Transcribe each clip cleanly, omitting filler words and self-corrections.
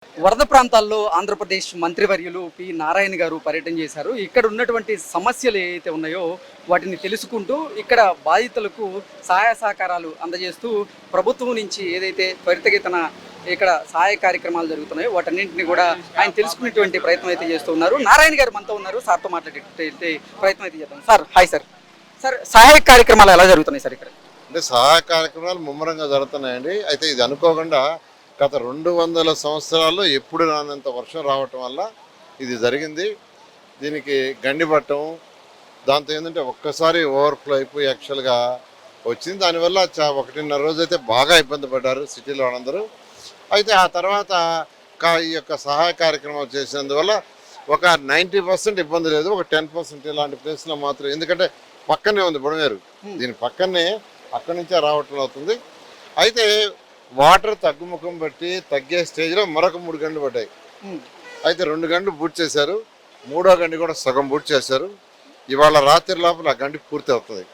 వరద ప్రాంతాల్లో ఆంధ్రప్రదేశ్ మంత్రివర్యులు పి నారాయణ గారు పర్యటన చేశారు. ఇక్కడ ఉన్నటువంటి సమస్యలు ఏవైతే ఉన్నాయో వాటిని తెలుసుకుంటూ ఇక్కడ బాధితులకు సహాయ సహకారాలు అందజేస్తూ ప్రభుత్వం నుంచి ఏదైతే త్వరితగతిన ఇక్కడ సహాయ కార్యక్రమాలు జరుగుతున్నాయో వాటన్నింటినీ కూడా ఆయన తెలుసుకునేటువంటి ప్రయత్నం అయితే చేస్తూ ఉన్నారు. నారాయణ గారు మనతో ఉన్నారు. సార్తో మాట్లాడే ప్రయత్నం అయితే చేద్దాం. Sir hi sir. సార్ సహాయ కార్యక్రమాలు ఎలా జరుగుతున్నాయి సార్ ఇక్కడ? అంటే సహాయ కార్యక్రమాలు ముమ్మరంగా జరుగుతున్నాయండి. అయితే ఇది అనుకోకుండా గత 200 సంవత్సరాల్లో ఎప్పుడు రానంత వర్షం రావటం వల్ల ఇది జరిగింది. దీనికి గండిపట్టం, దాంతో ఏంటంటే ఒక్కసారి ఓవర్ఫ్లో అయిపోయి యాక్చువల్గా వచ్చింది. దానివల్ల 1.5 రోజు అయితే బాగా ఇబ్బంది పడ్డారు సిటీలో వాళ్ళందరూ. అయితే ఆ తర్వాత ఈ యొక్క సహాయ కార్యక్రమం చేసినందువల్ల ఒక 90% ఇబ్బంది లేదు. ఒక 10% ఇలాంటి ప్లేస్లో మాత్రం, ఎందుకంటే పక్కనే ఉంది బుడమేరు, దీని పక్కనే అక్కడి నుంచే రావటం అవుతుంది. అయితే వాటర్ తగ్గుముఖం బట్టి తగ్గే స్టేజ్లో మరొక 3 గంటలు పడ్డాయి. అయితే 2 గంటలు పూర్తి చేశారు, 3వ గంట కూడా సగం పూర్తి చేశారు. ఇవాళ రాత్రి లోపల ఆ గంట పూర్తి అవుతుంది.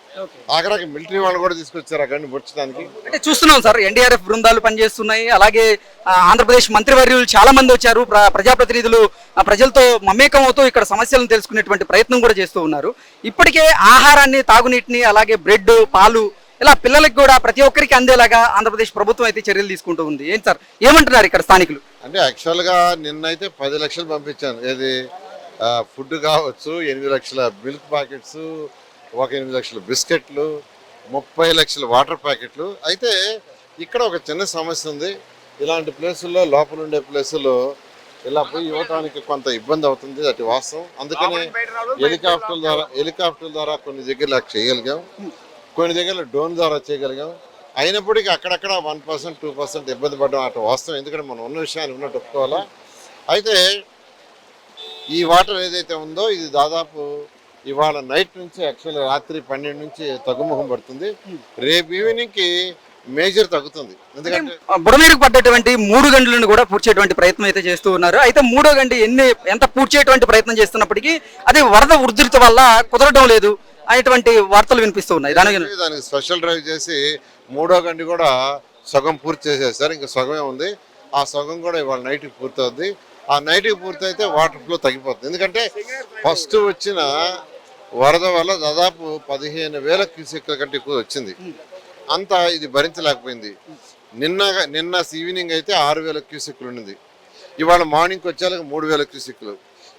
ఆఖరికి మిలిటరీ వాళ్ళు కూడా తీసుకొచ్చారు ఆ గంట పూడ్చడానికి. అంటే చూస్తున్నాం సార్, ఎన్డీఆర్ఎఫ్ బృందాలు పనిచేస్తున్నాయి. అలాగే ఆంధ్రప్రదేశ్ మంత్రివర్యులు చాలా మంది వచ్చారు. ప్రజాప్రతినిధులు ప్రజలతో మమేకం అవుతూ ఇక్కడ సమస్యలను తెలుసుకునేటువంటి ప్రయత్నం కూడా చేస్తూ ఉన్నారు. ఇప్పటికే ఆహారాన్ని, తాగునీటిని, అలాగే బ్రెడ్, పాలు ఇలా పిల్లలకు కూడా ప్రతి ఒక్కరికి అందేలాగా ఆంధ్రప్రదేశ్ ప్రభుత్వం అయితే చర్యలు తీసుకుంటూ ఉంది. ఏంటి సార్, ఏమంటున్నారు ఇక్కడ స్థానికులు? అంటే యాక్చువల్గా నిన్నైతే 10 లక్షలు పంపించాను. ఏది ఫుడ్ కావచ్చు, 8 లక్షల మిల్క్ ప్యాకెట్స్, ఒక 8 లక్షల బిస్కెట్లు, 30 లక్షల వాటర్ ప్యాకెట్లు. అయితే ఇక్కడ ఒక చిన్న సమస్య ఉంది. ఇలాంటి ప్లేసుల్లో, లోపల ఉండే ప్లేసుల్లో ఇలా పోయి ఇవ్వడానికి కొంత ఇబ్బంది అవుతుంది, అది వాస్తవం. అందుకని హెలికాప్టర్ల ద్వారా కొన్ని దగ్గర చేయగలిగాం, కొన్ని దగ్గర డ్రోన్ ద్వారా చేయగలిగాం. అయినప్పటికీ అక్కడక్కడ 1%, 2% ఇబ్బంది పడడం అటు వాస్తవం. ఎందుకంటే మనం ఉన్న విషయాన్ని ఉన్నట్టు ఒప్పుకోవాలా. అయితే ఈ వాటర్ ఏదైతే ఉందో ఇది దాదాపు ఇవాళ నైట్ నుంచి, యాక్చువల్గా రాత్రి 12 నుంచి తగ్గుముఖం పడుతుంది. రేపు ఈవినింగ్కి మేజర్ తగ్గుతుంది. ఎందుకంటే బుడమేరుకు పడ్డటువంటి 3 గంటలను కూడా పూడ్చేటువంటి ప్రయత్నం అయితే చేస్తూ ఉన్నారు. అయితే 3వ గంట ఎంత పూడ్చేటువంటి ప్రయత్నం చేస్తున్నప్పటికీ అది వరద ఉధృతి వల్ల కుదరడం లేదు అనేటువంటి వార్తలు వినిపిస్తూ ఉన్నాయి. దానికి స్పెషల్ డ్రైవ్ చేసి 3వ గంట కూడా సగం పూర్తి చేసేస్తారు. ఇంకా సగమే ఉంది. ఆ సగం కూడా ఇవాళ నైట్కి పూర్తి అవుద్ది. ఆ నైట్కి పూర్తి అయితే వాటర్ ఫ్లో తగ్గిపోతుంది. ఎందుకంటే ఫస్ట్ వచ్చిన వరద వల్ల దాదాపు 15,000 క్యూసెక్ల కంటే ఎక్కువ వచ్చింది. అంతా ఇది భరించలేకపోయింది. నిన్న ఈవినింగ్ అయితే 6,000 క్యూసెక్లు ఉండింది. ఇవాళ మార్నింగ్కి వచ్చేలాగా 3,000 క్యూసెక్లు.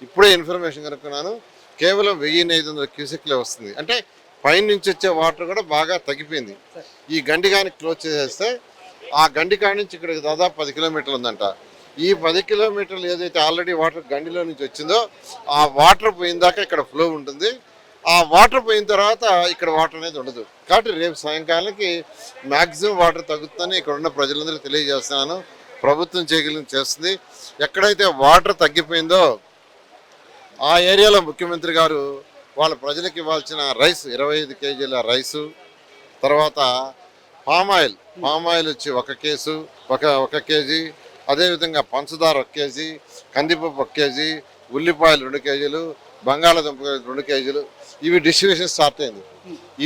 ఇప్పుడే ఇన్ఫర్మేషన్ కనుక్కున్నాను, కేవలం 1,500 క్యూసెక్లే వస్తుంది. అంటే పైన నుంచి వచ్చే వాటర్ కూడా బాగా తగ్గిపోయింది. ఈ గండి కానీ క్లోజ్ చేసేస్తే ఆ గండి కాడి నుంచి ఇక్కడికి దాదాపు 10 కిలోమీటర్లు ఉందంట. ఈ 10 కిలోమీటర్లు ఏదైతే ఆల్రెడీ వాటర్ గండిలో నుంచి వచ్చిందో ఆ వాటర్ పోయిన దాకా ఇక్కడ ఫ్లో ఉంటుంది. ఆ వాటర్ పోయిన తర్వాత ఇక్కడ వాటర్ అనేది ఉండదు. కాబట్టి రేపు సాయంకాలానికి మ్యాక్సిమం వాటర్ తగ్గుతుందని ఇక్కడ ఉన్న ప్రజలందరికీ తెలియజేస్తున్నాను. ప్రభుత్వం చేయగలిగింది చేస్తుంది. ఎక్కడైతే వాటర్ తగ్గిపోయిందో ఆ ఏరియాలో ముఖ్యమంత్రి గారు వాళ్ళ ప్రజలకు ఇవ్వాల్సిన రైస్, 25 కేజీల రైసు, తర్వాత పామాయిల్ వచ్చి 1 కేసు, ఒక కేజీ, అదేవిధంగా పంచదార 1 కేజీ, కందిపప్పు 1 కేజీ, ఉల్లిపాయలు 2 కేజీలు, బంగాళాదుంప 2 కేజీలు, ఇవి డిస్ట్రిబ్యూషన్ స్టార్ట్ అయింది.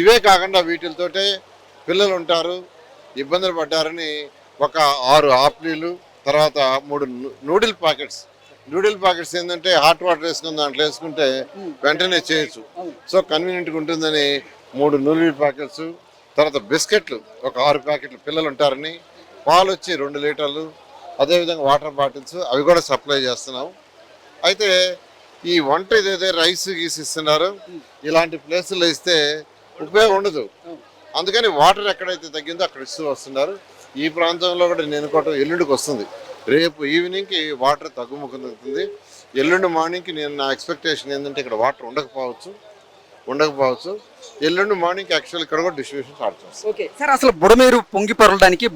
ఇవే కాకుండా వీటితోటే పిల్లలు ఉంటారు, ఇబ్బందులు పడ్డారని ఒక 6 ఆప్లీలు, తర్వాత 3 నూడిల్ ప్యాకెట్స్ ఏంటంటే హాట్ వాటర్ వేసుకుని దాంట్లో వేసుకుంటే వెంటనే చేయొచ్చు. సో కన్వీనియంట్గా ఉంటుందని 3 నూడిల్ ప్యాకెట్స్, తర్వాత బిస్కెట్లు ఒక 6 ప్యాకెట్లు, పిల్లలు ఉంటారని, పాలు వచ్చి 2 లీటర్లు, అదేవిధంగా వాటర్ బాటిల్స్ అవి కూడా సప్లై చేస్తున్నాం. అయితే ఈ వంట ఏదైతే రైస్ ఇస్తున్నారు, ఇలాంటి ప్లేసుల్లో ఇస్తే ఉపయోగం ఉండదు. అందుకని వాటర్ ఎక్కడైతే తగ్గిందో అక్కడ ఇస్తూ వస్తున్నారు. ఈ ప్రాంతంలో కూడా నేను కూడా ఎల్లుండికి వస్తుంది. రేపు ఈవినింగ్కి వాటర్ తగ్గుముఖం తగ్గుతుంది. ఎల్లుండి మార్నింగ్కి నా ఎక్స్పెక్టేషన్ ఏంటంటే ఇక్కడ వాటర్ ఉండకపోవచ్చు. ఎల్లుండి మార్నింగ్ యాక్చువల్ ఇక్కడ కూడా డిస్ట్రిబ్యూషన్ స్టార్ట్ చేస్తాం. ఓకే సార్, అసలు బుడమేరు పొంగి పొరలడానికి,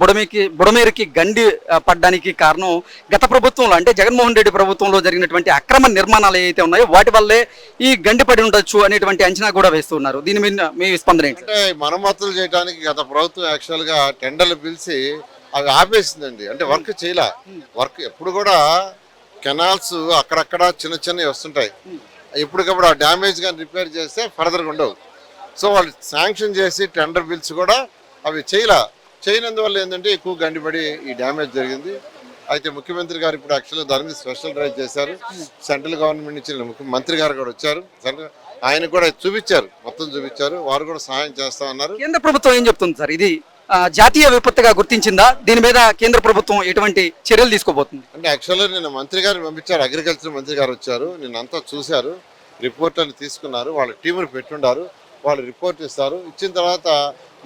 బుడమేరుకి గండి పడ్డానికి కారణం గత ప్రభుత్వంలో, అంటే జగన్మోహన్ రెడ్డి ప్రభుత్వంలో జరిగినటువంటి అక్రమ నిర్మాణాలు ఏవైతే ఉన్నాయో వాటి వల్లే ఈ గండి పడి ఉండొచ్చు అనేటువంటి అంచనా కూడా వేస్తున్నారు. దీని మీద మీ స్పందన ఏంటి? అంటే మరమ్మతులు చేయడానికి గత ప్రభుత్వం యాక్చువల్గా టెండర్లు పిలిచి అవి ఆపేసిందండి. అంటే వర్క్ చేయలే. వర్క్ ఎప్పుడు కూడా కెనాల్స్ అక్కడక్కడ చిన్నవి వస్తుంటాయి. ఎప్పటికప్పుడు ఆ డ్యామేజ్ కానీ రిపేర్ చేస్తే ఫర్దర్గా ఉండవు. సో వాళ్ళు శాంక్షన్ చేసి టెండర్ బిల్స్ కూడా అవి చేయనందువల్ల ఏంటంటే ఎక్కువ గండిపడి ఈ డ్యామేజ్ జరిగింది. అయితే ముఖ్యమంత్రి గారు ఇప్పుడు యాక్చువల్గా దాని మీద స్పెషల్ డ్రైవ్ చేశారు. సెంట్రల్ గవర్నమెంట్ నుంచి మంత్రి గారు కూడా వచ్చారు. ఆయన కూడా చూపించారు, మొత్తం చూపించారు. వారు కూడా సహాయం చేస్తామన్నారు. కేంద్ర ప్రభుత్వం ఏం చెప్తుంది సార్? ఇది జాతీయ విపత్తుగా గుర్తించిందా? దీని మీద కేంద్ర ప్రభుత్వం ఎటువంటి చర్యలు తీసుకోబోతుంది? అంటే యాక్చువల్గా నిన్న మంత్రి గారు పంపించారు, అగ్రికల్చర్ మంత్రి గారు వచ్చారు, నిన్నంతా చూశారు, రిపోర్ట్ అని తీసుకున్నారు, వాళ్ళ టీముని పెట్టుండారు, వాళ్ళు రిపోర్ట్ ఇస్తారు. ఇచ్చిన తర్వాత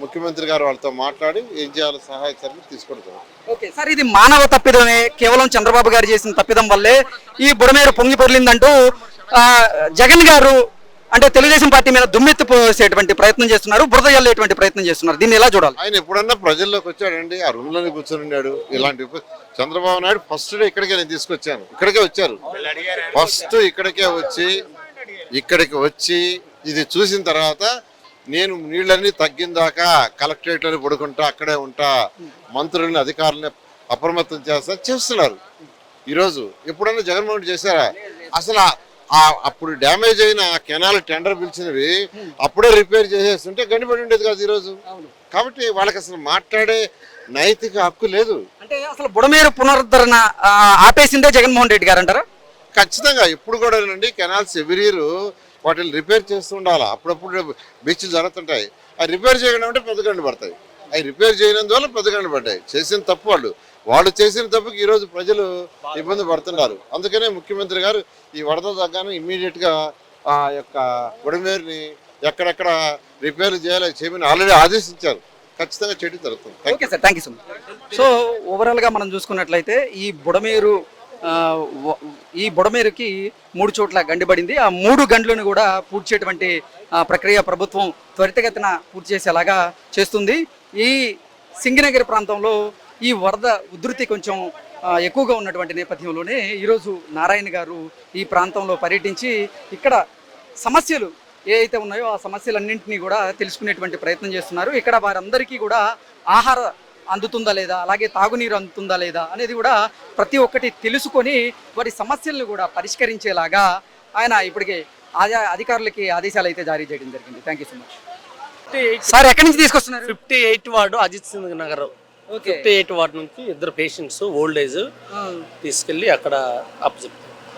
ముఖ్యమంత్రి గారు వాళ్ళతో మాట్లాడి ఏం చేయాలో సహాయ చర్యలు తీసుకుంటారు. ఓకే సార్, ఇది మానవ తప్పిదమే, కేవలం చంద్రబాబు గారు చేసిన తప్పిదం వల్లే ఈ బుడమేరు పొంగి పొర్లిందంటూ జగన్ గారు అంటే తెలుగుదేశం పార్టీ మీద దుమ్మెత్తి పోసేటువంటి ప్రయత్నం చేస్తున్నారు, బురద జల్లేటువంటి ప్రయత్నం చేస్తున్నారు. దీన్ని ఎలా చూడాలి? ఆయన ఎప్పుడన్నా ప్రజల్లోకి వచ్చాడండి, ఆ రూమ్ లోనే కూర్చొని ఉన్నాడు. ఇలాంటి చంద్రబాబు నాయుడు ఫస్ట్ డే ఇక్కడికే నేను తీసుకొచ్చాను, ఇక్కడికే వచ్చారు, ఫస్ట్ ఇక్కడికి వచ్చి ఇది చూసిన తర్వాత నేను నీళ్ళన్నీ తగ్గిన దాకా కలెక్టరేట్లోనే పడుకుంటా, అక్కడే ఉంటా, మంత్రులని అధికారులని అప్రమత్తం చేస్తున్నారు. ఈరోజు ఎప్పుడన్నా జగన్మోహన్ చేశారా? అసలు అప్పుడు డ్యామేజ్ అయిన కెనాల్ టెండర్ పిలిచినవి అప్పుడే రిపేర్ చేసేస్తుంటే గండిపడి ఉండేది కాదు ఈరోజు. కాబట్టి వాళ్ళకి అసలు మాట్లాడే నైతిక హక్కు లేదు. అంటే అసలు బుడమేరు పునరుద్ధరణ ఆపేసిందే జగన్మోహన్ రెడ్డి గారు అంటారా? ఖచ్చితంగా. ఇప్పుడు కూడా కెనాల్స్ ఎవ్రీ ఇయర్ వాటిని రిపేర్ చేస్తూ ఉండాలి. అప్పుడప్పుడు బీచ్లు జరుగుతుంటాయి, అవి రిపేర్ చేయడం అంటే పెద్ద గండి పడతాయి. అవి రిపేర్ చేయనందువల్ల పెద్ద గండి పడ్డాయి. చేసిన తప్పు వాళ్ళు చేసిన తప్పుకి ఈరోజు ప్రజలు ఇబ్బంది పడుతున్నారు. అందుకనే ముఖ్యమంత్రి గారు ఈ వరద తగ్గానే ఇమ్మీడియట్గా ఆ యొక్క బుడమేరుని ఎక్కడెక్కడ రిపేర్ చేయమని ఆల్రెడీ ఆదేశించారు. ఖచ్చితంగా చేయడం జరుగుతుంది. Okay sir, thank you so much. So ఓవరాల్గా మనం చూసుకున్నట్లయితే ఈ బుడమేరుకి 3 చోట్ల గండిపడింది. ఆ 3 గంటలను కూడా పూర్తి చేయటువంటి ప్రక్రియ ప్రభుత్వం త్వరితగతిన పూర్తి చేసేలాగా చేస్తుంది. ఈ సింగనగిరి ప్రాంతంలో ఈ వరద ఉధృతి కొంచెం ఎక్కువగా ఉన్నటువంటి నేపథ్యంలోనే ఈరోజు నారాయణ గారు ఈ ప్రాంతంలో పర్యటించి ఇక్కడ సమస్యలు ఏవైతే ఉన్నాయో ఆ సమస్యలన్నింటినీ కూడా తెలుసుకునేటువంటి ప్రయత్నం చేస్తున్నారు. ఇక్కడ వారందరికీ కూడా ఆహార అందుతుందా లేదా, అలాగే తాగునీరు అందుతుందా లేదా అనేది కూడా ప్రతి ఒక్కటి తెలుసుకొని వారి సమస్యలను కూడా పరిష్కరించేలాగా ఆయన ఇప్పటికే అధికారులకి ఆదేశాలు అయితే జారీ చేయడం జరిగింది. Thank you so much sir. ఎక్కడి నుంచి తీసుకొస్తున్నారు? 58 వార్డు అజిత్ సింగ్ నగర్. 58 వార్డు నుంచి 2 పేషెంట్స్ ఓల్డ్ ఏజ్ తీసుకెళ్లి అక్కడ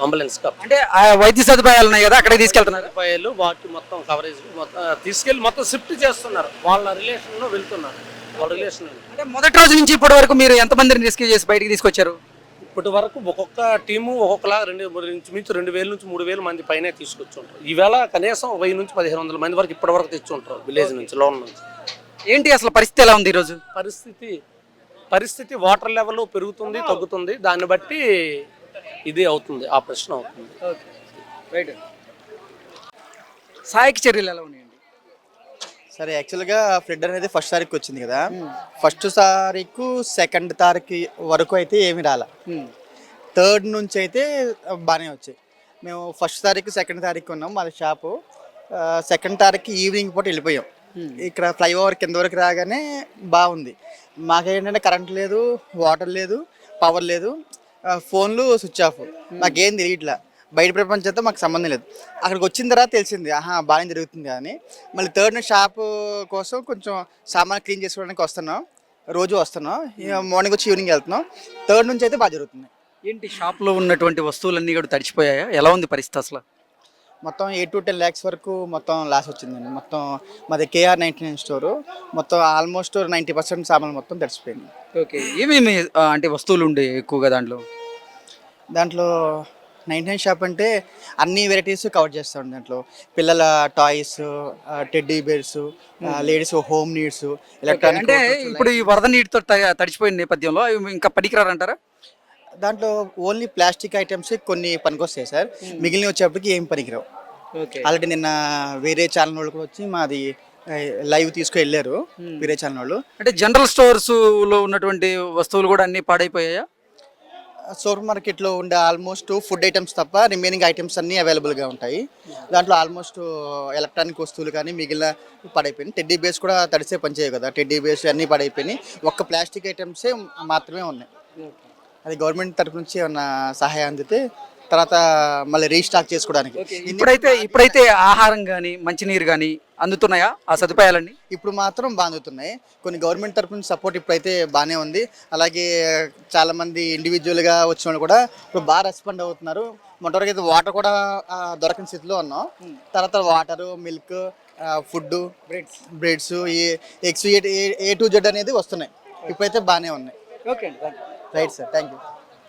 అంబులెన్స్ అంటే వైద్య సదుపాయాలు ఉన్నాయి కదా, అక్కడికి తీసుకెళ్తున్నారు. సదుపాయాలు వాటి మొత్తం కవరేజ్ మొత్తం తీసుకెళ్లి మొత్తం షిఫ్ట్ చేస్తున్నారు. వాళ్ళ రిలేషన్ లో వెళ్తున్నారు. వాళ్ళ రిలేషన్ అంటే మొదటి రోజు నుంచి ఇప్పటి వరకు మీరు ఎంతమందిని రెస్క్యూ చేసి బయటికి తీసుకొచ్చారు? ఇప్పటి వరకు ఒక్కొక్క టీము ఒక్కొక్కలా 2,000 నుంచి 3,000 మంది పైన తీసుకొచ్చుంటారు. ఈవేళ కనీసం 1000 నుంచి 1,500 మంది వరకు ఇప్పటి వరకు తెచ్చుంటారు విలేజ్ నుంచి, లోన్ నుంచి. ఏంటి అసలు పరిస్థితి ఎలా ఉంది ఈరోజు? పరిస్థితి వాటర్ లెవెల్ పెరుగుతుంది, తగ్గుతుంది. దాన్ని బట్టి ఇది అవుతుంది, ఆపరేషన్ అవుతుంది. సహాయక చర్యలు ఎలా ఉన్నాయండి? సరే, యాక్చువల్గా ఫ్లడ్ అనేది ఫస్ట్ తారీఖు వచ్చింది కదా. ఫస్ట్ తారీఖు సెకండ్ తారీఖు వరకు అయితే ఏమి రాలా. థర్డ్ నుంచి అయితే బాగానే వచ్చాయి. మేము ఫస్ట్ తారీఖు సెకండ్ తారీఖు ఉన్నాం మాది షాపు. సెకండ్ తారీఖు ఈవినింగ్ పూట వెళ్ళిపోయాం. ఇక్కడ ఫ్లైఓవర్ కింద వరకు రాగానే బాగుంది. మాకేంటంటే కరెంట్ లేదు, వాటర్ లేదు, పవర్ లేదు, ఫోన్లు స్విచ్ ఆఫ్. మాకేం తెలియట్లా, బయట ప్రపంచంతో మాకు సంబంధం లేదు. అక్కడికి వచ్చిన తర్వాత తెలిసింది బాగానే జరుగుతుంది అని. మళ్ళీ థర్డ్ షాప్ కోసం కొంచెం సామాన్ క్లీన్ చేసుకోవడానికి వస్తున్నాం, రోజు వస్తున్నాం. మార్నింగ్ వచ్చి ఈవినింగ్ వెళ్తున్నాం. థర్డ్ నుంచి అయితే బాగా జరుగుతుంది. ఏంటి షాప్లో ఉన్నటువంటి వస్తువులన్నీ కూడా తడిచిపోయాయా? ఎలా ఉంది పరిస్థితి అసలు? మొత్తం 8 to 10 lakhs వరకు మొత్తం లాస్ వచ్చిందండి. మొత్తం మాది KR 99 స్టోరు. మొత్తం ఆల్మోస్ట్ 90% సామాన్లు మొత్తం తడిచిపోయింది. ఓకే, ఏమేమి అంటే వస్తువులు ఉండే ఎక్కువగా దాంట్లో? 99 షాప్ అంటే అన్ని వెరైటీస్ కవర్ చేస్తాం. దాంట్లో పిల్లల toys, teddy bears, ladies home needs, electronic. అంటే ఇప్పుడు ఈ వరద నీటితో తడిచిపోయిన నేపథ్యంలో ఇంకా పనికిరారంటారా? దాంట్లో ఓన్లీ ప్లాస్టిక్ ఐటమ్స్ కొన్ని పనికొస్తాయి సార్. మిగిలిన వచ్చేప్పటికి ఏం పనికిరావు. ఆల్రెడీ నిన్న వేరే ఛానల్ వాళ్ళు కూడా వచ్చి మాది లైవ్ తీసుకు వెళ్ళారు. వేరే ఛానల్ వాళ్ళు అంటే జనరల్ స్టోర్స్ లో ఉన్నటువంటి వస్తువులు కూడా అన్ని పాడైపోయాయా? సూపర్ మార్కెట్లో ఉండే ఆల్మోస్ట్ ఫుడ్ ఐటమ్స్ తప్ప రిమైనింగ్ ఐటమ్స్ అన్నీ అవైలబుల్గా ఉంటాయి. దాంట్లో ఆల్మోస్ట్ ఎలక్ట్రానిక్ వస్తువులు కానీ మిగిలిన పడైపోయినాయి. టెడ్డీ బేర్స్ కూడా తడిసే పనిచేయవు కదా, టెడ్డీ బేర్స్ అన్నీ పడైపోయినాయి. ఒక్క ప్లాస్టిక్ ఐటమ్సే మాత్రమే ఉన్నాయి. అది గవర్నమెంట్ తరఫు నుంచి ఏమన్నా సహాయం అందితే తర్వాత మళ్ళీ రీస్టాక్ చేసుకోవడానికి. ఇప్పుడైతే ఆహారం కానీ మంచినీరు కానీ అందుతున్నాయా ఆ సదుపాయాలన్నీ? ఇప్పుడు మాత్రం బాగుతున్నాయి. కొన్ని గవర్నమెంట్ తరపు నుంచి సపోర్ట్ ఇప్పుడైతే బాగానే ఉంది. అలాగే చాలామంది ఇండివిజువల్గా వచ్చిన వాళ్ళు కూడా ఇప్పుడు బాగా రెస్పాండ్ అవుతున్నారు. మొట్టవరకు అయితే వాటర్ కూడా దొరకని స్థితిలో ఉన్నాం. తర్వాత water, milk, food, breads, eggs, A to Z అనేది వస్తున్నాయి. ఇప్పుడైతే బాగానే ఉన్నాయి. ఓకే అండి, thank you. Right sir, thank you.